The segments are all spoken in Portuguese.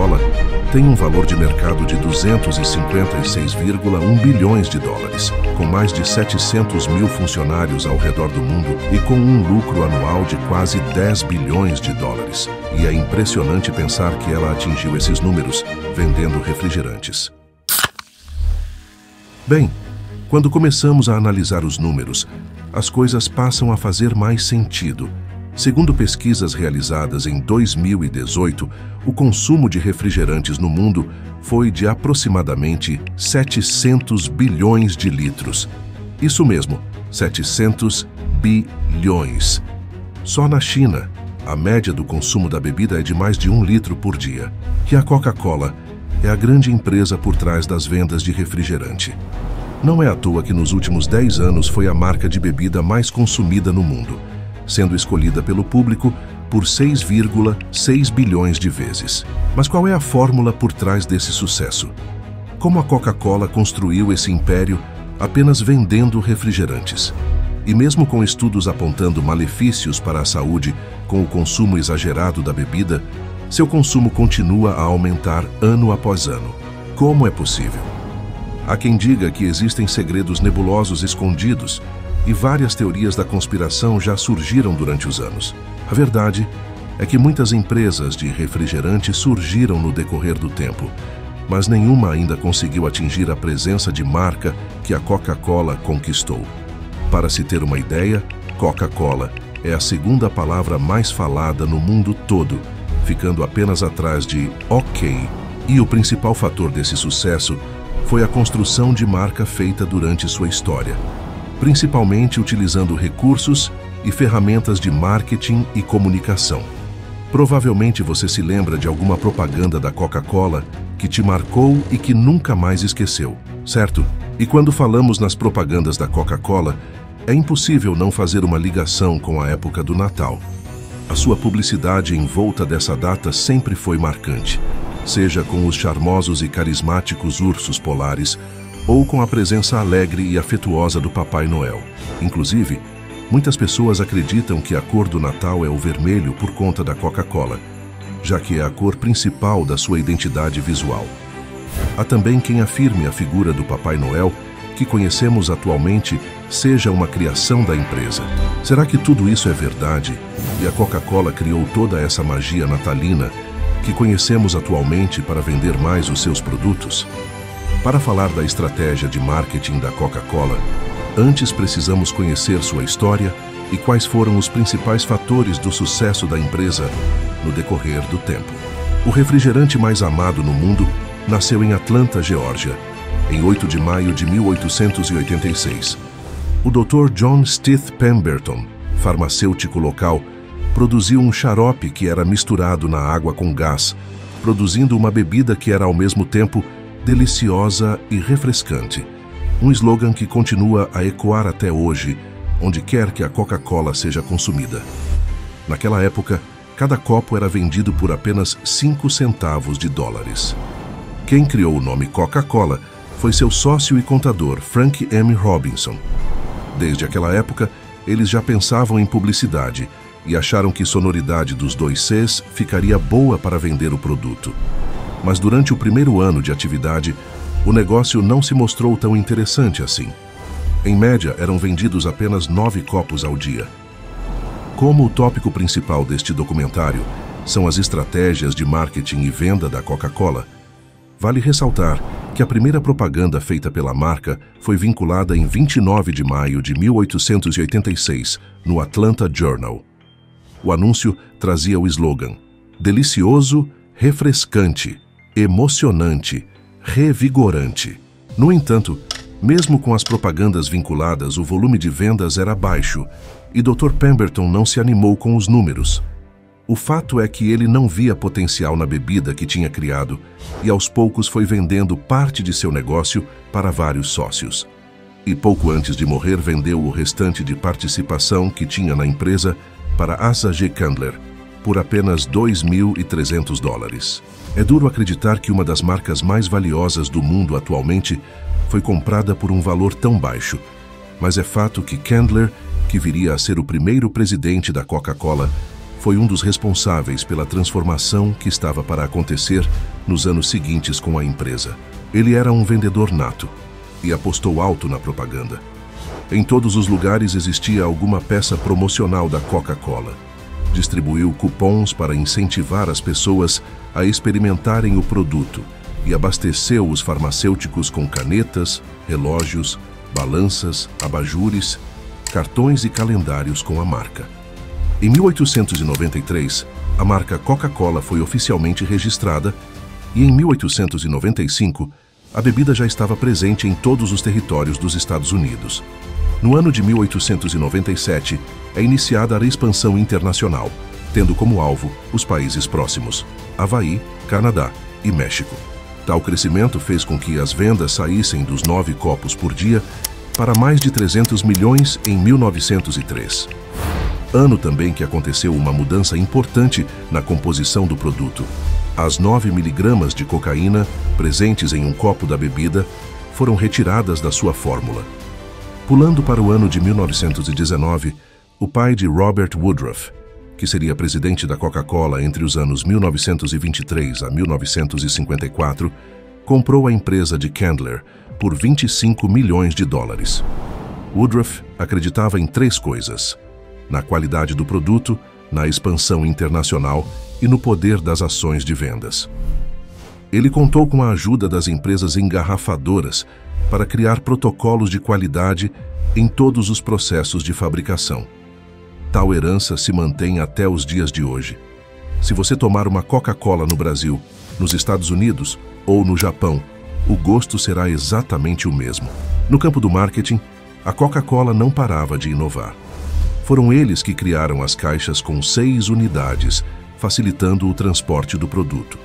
Coca-Cola tem um valor de mercado de 256,1 bilhões de dólares, com mais de 700 mil funcionários ao redor do mundo e com um lucro anual de quase 10 bilhões de dólares. E é impressionante pensar que ela atingiu esses números vendendo refrigerantes. Bem, quando começamos a analisar os números, as coisas passam a fazer mais sentido. Segundo pesquisas realizadas em 2018, o consumo de refrigerantes no mundo foi de aproximadamente 700 bilhões de litros. Isso mesmo, 700 bilhões. Só na China, a média do consumo da bebida é de mais de 1 litro por dia. E a Coca-Cola é a grande empresa por trás das vendas de refrigerante. Não é à toa que nos últimos 10 anos foi a marca de bebida mais consumida no mundo, sendo escolhida pelo público por 6,6 bilhões de vezes. Mas qual é a fórmula por trás desse sucesso? Como a Coca-Cola construiu esse império apenas vendendo refrigerantes? E mesmo com estudos apontando malefícios para a saúde com o consumo exagerado da bebida, seu consumo continua a aumentar ano após ano. Como é possível? Há quem diga que existem segredos nebulosos escondidos e várias teorias da conspiração já surgiram durante os anos. A verdade é que muitas empresas de refrigerante surgiram no decorrer do tempo, mas nenhuma ainda conseguiu atingir a presença de marca que a Coca-Cola conquistou. Para se ter uma ideia, Coca-Cola é a segunda palavra mais falada no mundo todo, ficando apenas atrás de OK. E o principal fator desse sucesso foi a construção de marca feita durante sua história, principalmente utilizando recursos e ferramentas de marketing e comunicação. Provavelmente você se lembra de alguma propaganda da Coca-Cola que te marcou e que nunca mais esqueceu, certo? E quando falamos nas propagandas da Coca-Cola, é impossível não fazer uma ligação com a época do Natal. A sua publicidade em volta dessa data sempre foi marcante, seja com os charmosos e carismáticos ursos polares ou com a presença alegre e afetuosa do Papai Noel. Inclusive, muitas pessoas acreditam que a cor do Natal é o vermelho por conta da Coca-Cola, já que é a cor principal da sua identidade visual. Há também quem afirme a figura do Papai Noel que conhecemos atualmente seja uma criação da empresa. Será que tudo isso é verdade e a Coca-Cola criou toda essa magia natalina que conhecemos atualmente para vender mais os seus produtos? Para falar da estratégia de marketing da Coca-Cola, antes precisamos conhecer sua história e quais foram os principais fatores do sucesso da empresa no decorrer do tempo. O refrigerante mais amado no mundo nasceu em Atlanta, Geórgia, em 8 de maio de 1886. O Dr. John Stith Pemberton, farmacêutico local, produziu um xarope que era misturado na água com gás, produzindo uma bebida que era ao mesmo tempo deliciosa e refrescante. Um slogan que continua a ecoar até hoje, onde quer que a Coca-Cola seja consumida. Naquela época, cada copo era vendido por apenas 5 centavos de dólares. Quem criou o nome Coca-Cola foi seu sócio e contador, Frank M. Robinson. Desde aquela época, eles já pensavam em publicidade e acharam que a sonoridade dos 2 Cs ficaria boa para vender o produto. Mas durante o primeiro ano de atividade, o negócio não se mostrou tão interessante assim. Em média, eram vendidos apenas 9 copos ao dia. Como o tópico principal deste documentário são as estratégias de marketing e venda da Coca-Cola, vale ressaltar que a primeira propaganda feita pela marca foi vinculada em 29 de maio de 1886, no Atlanta Journal. O anúncio trazia o slogan: delicioso, refrescante, emocionante, revigorante. No entanto, mesmo com as propagandas vinculadas, o volume de vendas era baixo e Dr. Pemberton não se animou com os números. O fato é que ele não via potencial na bebida que tinha criado e aos poucos foi vendendo parte de seu negócio para vários sócios. E pouco antes de morrer vendeu o restante de participação que tinha na empresa para Asa G. Candler por apenas $2.300. É duro acreditar que uma das marcas mais valiosas do mundo atualmente foi comprada por um valor tão baixo, mas é fato que Candler, que viria a ser o primeiro presidente da Coca-Cola, foi um dos responsáveis pela transformação que estava para acontecer nos anos seguintes com a empresa. Ele era um vendedor nato e apostou alto na propaganda. Em todos os lugares existia alguma peça promocional da Coca-Cola. Distribuiu cupons para incentivar as pessoas a experimentarem o produto e abasteceu os farmacêuticos com canetas, relógios, balanças, abajures, cartões e calendários com a marca. Em 1893, a marca Coca-Cola foi oficialmente registrada e em 1895, a bebida já estava presente em todos os territórios dos Estados Unidos. No ano de 1897, é iniciada a expansão internacional, tendo como alvo os países próximos, Havaí, Canadá e México. Tal crescimento fez com que as vendas saíssem dos 9 copos por dia para mais de 300 milhões em 1903. Ano também que aconteceu uma mudança importante na composição do produto. As 9 miligramas de cocaína presentes em um copo da bebida foram retiradas da sua fórmula. Pulando para o ano de 1919, o pai de Robert Woodruff, que seria presidente da Coca-Cola entre os anos 1923 a 1954, comprou a empresa de Candler por 25 milhões de dólares. Woodruff acreditava em 3 coisas: na qualidade do produto, na expansão internacional e no poder das ações de vendas. Ele contou com a ajuda das empresas engarrafadoras para criar protocolos de qualidade em todos os processos de fabricação. Tal herança se mantém até os dias de hoje. Se você tomar uma Coca-Cola no Brasil, nos Estados Unidos ou no Japão, o gosto será exatamente o mesmo. No campo do marketing, a Coca-Cola não parava de inovar. Foram eles que criaram as caixas com 6 unidades, facilitando o transporte do produto.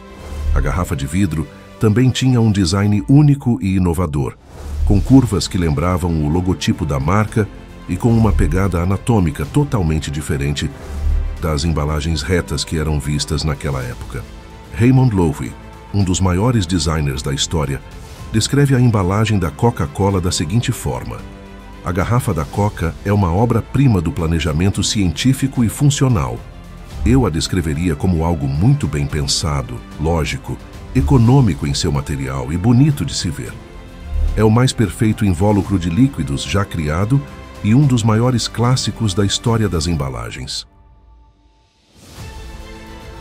A garrafa de vidro também tinha um design único e inovador, com curvas que lembravam o logotipo da marca e com uma pegada anatômica totalmente diferente das embalagens retas que eram vistas naquela época. Raymond Loewy, um dos maiores designers da história, descreve a embalagem da Coca-Cola da seguinte forma: a garrafa da Coca é uma obra-prima do planejamento científico e funcional. Eu a descreveria como algo muito bem pensado, lógico, econômico em seu material e bonito de se ver. É o mais perfeito invólucro de líquidos já criado e um dos maiores clássicos da história das embalagens.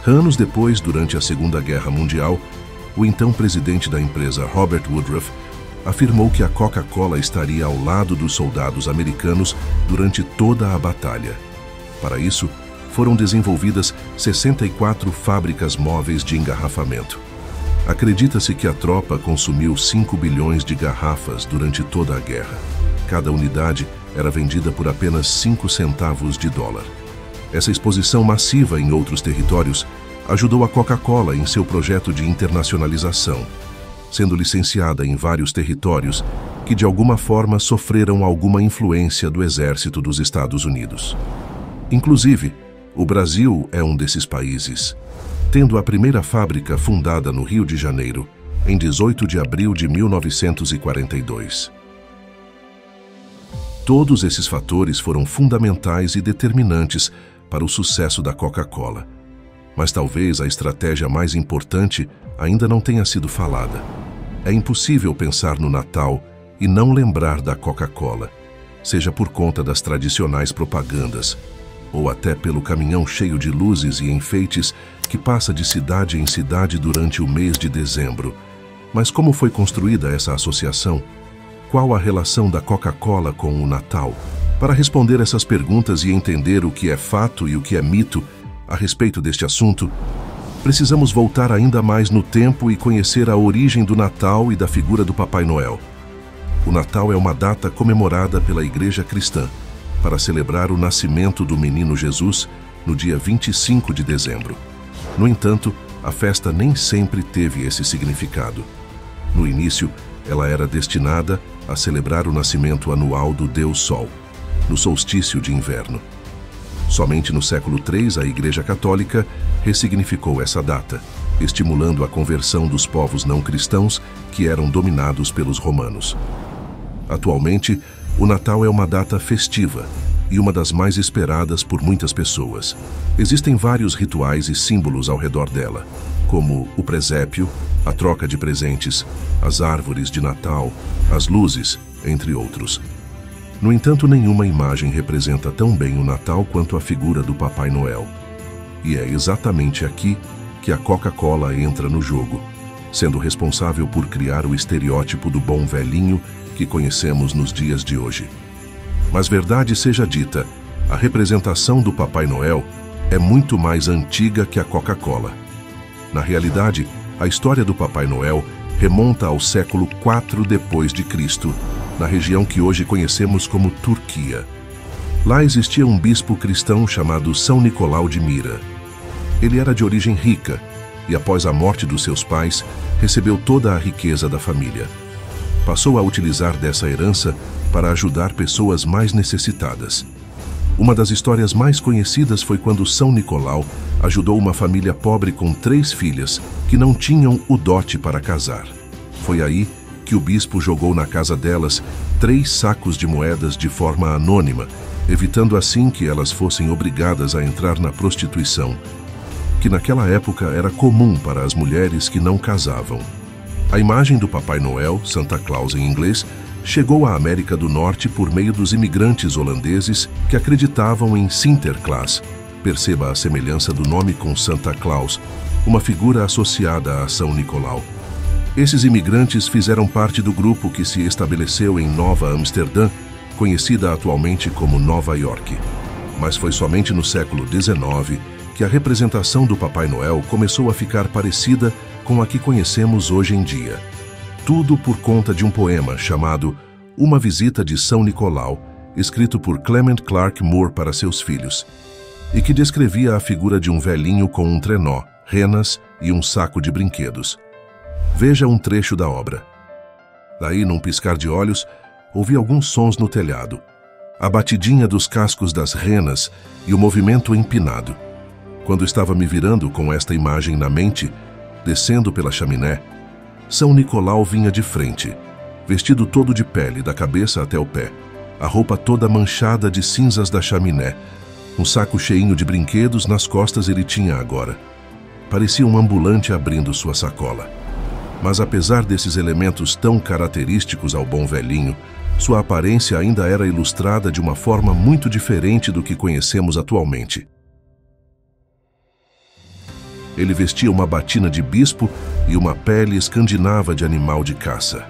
Anos depois, durante a Segunda Guerra Mundial, o então presidente da empresa, Robert Woodruff, afirmou que a Coca-Cola estaria ao lado dos soldados americanos durante toda a batalha. Para isso, foram desenvolvidas 64 fábricas móveis de engarrafamento. Acredita-se que a tropa consumiu 5 bilhões de garrafas durante toda a guerra. Cada unidade era vendida por apenas 5 centavos de dólar. Essa exposição massiva em outros territórios ajudou a Coca-Cola em seu projeto de internacionalização, sendo licenciada em vários territórios que de alguma forma sofreram alguma influência do exército dos Estados Unidos. Inclusive, o Brasil é um desses países, tendo a primeira fábrica fundada no Rio de Janeiro, em 18 de abril de 1942. Todos esses fatores foram fundamentais e determinantes para o sucesso da Coca-Cola. Mas talvez a estratégia mais importante ainda não tenha sido falada. É impossível pensar no Natal e não lembrar da Coca-Cola, seja por conta das tradicionais propagandas, ou até pelo caminhão cheio de luzes e enfeites que passa de cidade em cidade durante o mês de dezembro. Mas como foi construída essa associação? Qual a relação da Coca-Cola com o Natal? Para responder essas perguntas e entender o que é fato e o que é mito a respeito deste assunto, precisamos voltar ainda mais no tempo e conhecer a origem do Natal e da figura do Papai Noel. O Natal é uma data comemorada pela Igreja Cristã para celebrar o nascimento do menino Jesus no dia 25 de dezembro. No entanto, a festa nem sempre teve esse significado. No início, ela era destinada a celebrar o nascimento anual do Deus Sol, no solstício de inverno. Somente no século III, a Igreja Católica ressignificou essa data, estimulando a conversão dos povos não cristãos que eram dominados pelos romanos. Atualmente, o Natal é uma data festiva, e uma das mais esperadas por muitas pessoas. Existem vários rituais e símbolos ao redor dela, como o presépio, a troca de presentes, as árvores de Natal, as luzes, entre outros. No entanto, nenhuma imagem representa tão bem o Natal quanto a figura do Papai Noel. E é exatamente aqui que a Coca-Cola entra no jogo, sendo responsável por criar o estereótipo do bom velhinho que conhecemos nos dias de hoje. Mas verdade seja dita, a representação do Papai Noel é muito mais antiga que a Coca-Cola. Na realidade, a história do Papai Noel remonta ao século IV d.C., na região que hoje conhecemos como Turquia. Lá existia um bispo cristão chamado São Nicolau de Mira. Ele era de origem rica e, após a morte dos seus pais, recebeu toda a riqueza da família. Passou a utilizar dessa herança para ajudar pessoas mais necessitadas. Uma das histórias mais conhecidas foi quando São Nicolau ajudou uma família pobre com 3 filhas que não tinham o dote para casar. Foi aí que o bispo jogou na casa delas 3 sacos de moedas de forma anônima, evitando assim que elas fossem obrigadas a entrar na prostituição, que naquela época era comum para as mulheres que não casavam. A imagem do Papai Noel, Santa Claus em inglês, chegou à América do Norte por meio dos imigrantes holandeses que acreditavam em Sinterklaas. Perceba a semelhança do nome com Santa Claus, uma figura associada a São Nicolau. Esses imigrantes fizeram parte do grupo que se estabeleceu em Nova Amsterdã, conhecida atualmente como Nova York. Mas foi somente no século XIX que a representação do Papai Noel começou a ficar parecida com a que conhecemos hoje em dia. Tudo por conta de um poema chamado Uma Visita de São Nicolau, escrito por Clement Clarke Moore para seus filhos, e que descrevia a figura de um velhinho com um trenó, renas e um saco de brinquedos. Veja um trecho da obra. Daí, num piscar de olhos, ouvi alguns sons no telhado, a batidinha dos cascos das renas e o movimento empinado. Quando estava me virando com esta imagem na mente, descendo pela chaminé, São Nicolau vinha de frente, vestido todo de pele, da cabeça até o pé, a roupa toda manchada de cinzas da chaminé, um saco cheinho de brinquedos nas costas ele tinha agora. Parecia um ambulante abrindo sua sacola. Mas apesar desses elementos tão característicos ao bom velhinho, sua aparência ainda era ilustrada de uma forma muito diferente do que conhecemos atualmente. Ele vestia uma batina de bispo e uma pele escandinava de animal de caça.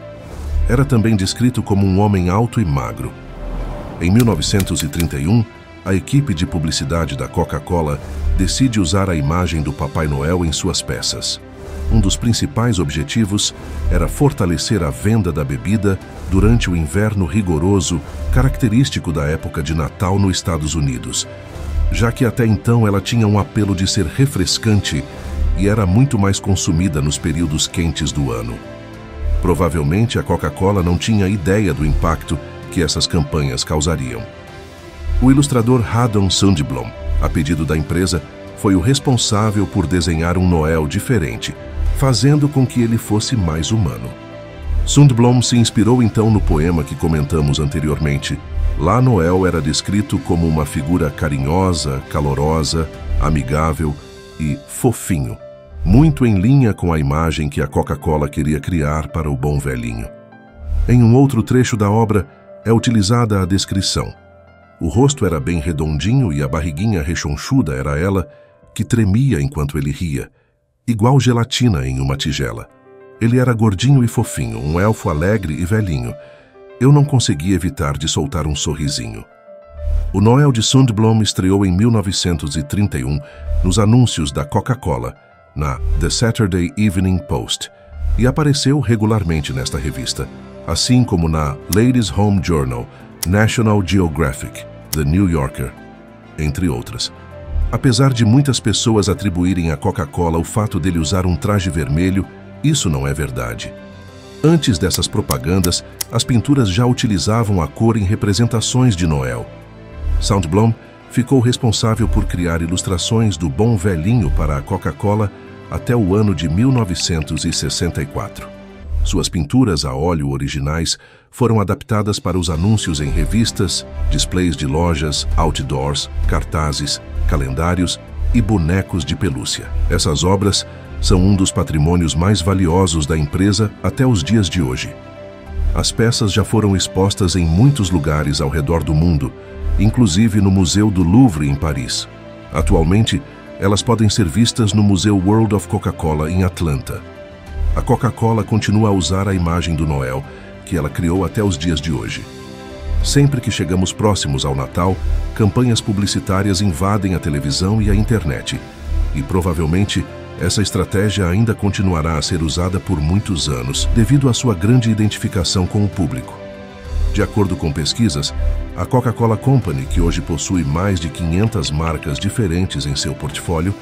Era também descrito como um homem alto e magro. Em 1931, a equipe de publicidade da Coca-Cola decide usar a imagem do Papai Noel em suas peças. Um dos principais objetivos era fortalecer a venda da bebida durante o inverno rigoroso, característico da época de Natal nos Estados Unidos, já que até então ela tinha um apelo de ser refrescante e era muito mais consumida nos períodos quentes do ano. Provavelmente a Coca-Cola não tinha ideia do impacto que essas campanhas causariam. O ilustrador Haddon Sundblom, a pedido da empresa, foi o responsável por desenhar um Noel diferente, fazendo com que ele fosse mais humano. Sundblom se inspirou então no poema que comentamos anteriormente. Lá Noel era descrito como uma figura carinhosa, calorosa, amigável e fofinho, muito em linha com a imagem que a Coca-Cola queria criar para o bom velhinho. Em um outro trecho da obra é utilizada a descrição. O rosto era bem redondinho e a barriguinha rechonchuda era ela que tremia enquanto ele ria, igual gelatina em uma tigela. Ele era gordinho e fofinho, um elfo alegre e velhinho. Eu não consegui evitar de soltar um sorrisinho. O Noel de Sundblom estreou em 1931 nos anúncios da Coca-Cola, na The Saturday Evening Post, e apareceu regularmente nesta revista, assim como na Ladies' Home Journal, National Geographic, The New Yorker, entre outras. Apesar de muitas pessoas atribuírem à Coca-Cola o fato dele usar um traje vermelho, isso não é verdade. Antes dessas propagandas, as pinturas já utilizavam a cor em representações de Noel. Sundblom ficou responsável por criar ilustrações do bom velhinho para a Coca-Cola até o ano de 1964. Suas pinturas a óleo originais foram adaptadas para os anúncios em revistas, displays de lojas, outdoors, cartazes, calendários e bonecos de pelúcia. Essas obras são um dos patrimônios mais valiosos da empresa até os dias de hoje. As peças já foram expostas em muitos lugares ao redor do mundo, inclusive no Museu do Louvre, em Paris. Atualmente, elas podem ser vistas no Museu World of Coca-Cola, em Atlanta. A Coca-Cola continua a usar a imagem do Noel, que ela criou até os dias de hoje. Sempre que chegamos próximos ao Natal, campanhas publicitárias invadem a televisão e a internet. E provavelmente, essa estratégia ainda continuará a ser usada por muitos anos, devido à sua grande identificação com o público. De acordo com pesquisas, a Coca-Cola Company, que hoje possui mais de 500 marcas diferentes em seu portfólio,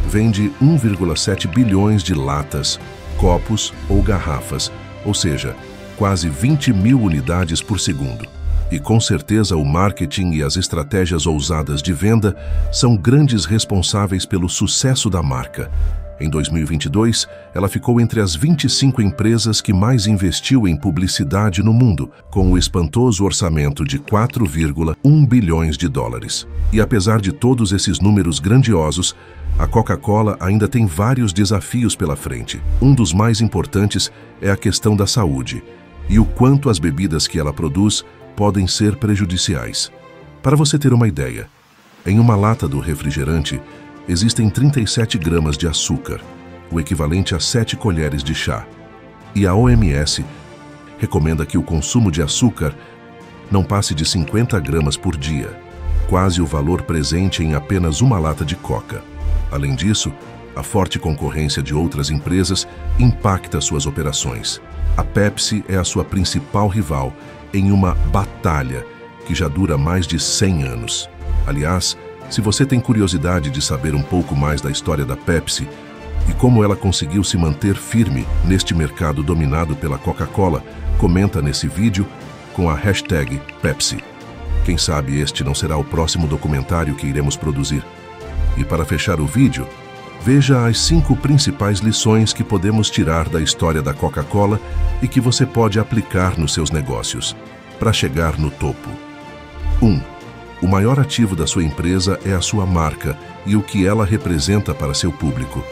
vende 1,7 bilhões de latas, copos ou garrafas, ou seja, quase 20 mil unidades por segundo. E com certeza o marketing e as estratégias ousadas de venda são grandes responsáveis pelo sucesso da marca. Em 2022, ela ficou entre as 25 empresas que mais investiu em publicidade no mundo, com o espantoso orçamento de 4,1 bilhões de dólares. E apesar de todos esses números grandiosos, a Coca-Cola ainda tem vários desafios pela frente. Um dos mais importantes é a questão da saúde e o quanto as bebidas que ela produz podem ser prejudiciais. Para você ter uma ideia, em uma lata do refrigerante existem 37 gramas de açúcar, o equivalente a 7 colheres de chá. E a OMS recomenda que o consumo de açúcar não passe de 50 gramas por dia, quase o valor presente em apenas uma lata de Coca. Além disso, a forte concorrência de outras empresas impacta suas operações. A Pepsi é a sua principal rival em uma batalha que já dura mais de 100 anos. Aliás, se você tem curiosidade de saber um pouco mais da história da Pepsi e como ela conseguiu se manter firme neste mercado dominado pela Coca-Cola, comenta nesse vídeo com a hashtag Pepsi. Quem sabe este não será o próximo documentário que iremos produzir. E para fechar o vídeo, veja as 5 principais lições que podemos tirar da história da Coca-Cola e que você pode aplicar nos seus negócios, para chegar no topo. 1. O maior ativo da sua empresa é a sua marca e o que ela representa para seu público.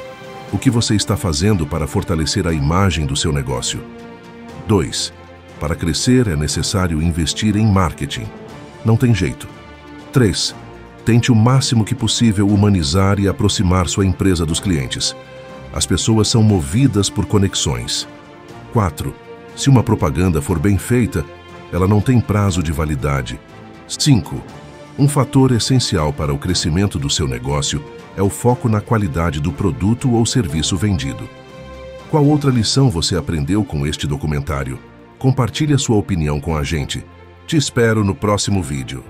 O que você está fazendo para fortalecer a imagem do seu negócio? 2. Para crescer é necessário investir em marketing. Não tem jeito. 3. Tente o máximo que possível humanizar e aproximar sua empresa dos clientes. As pessoas são movidas por conexões. 4. Se uma propaganda for bem feita, ela não tem prazo de validade. 5. Um fator essencial para o crescimento do seu negócio é o foco na qualidade do produto ou serviço vendido. Qual outra lição você aprendeu com este documentário? Compartilhe a sua opinião com a gente. Te espero no próximo vídeo.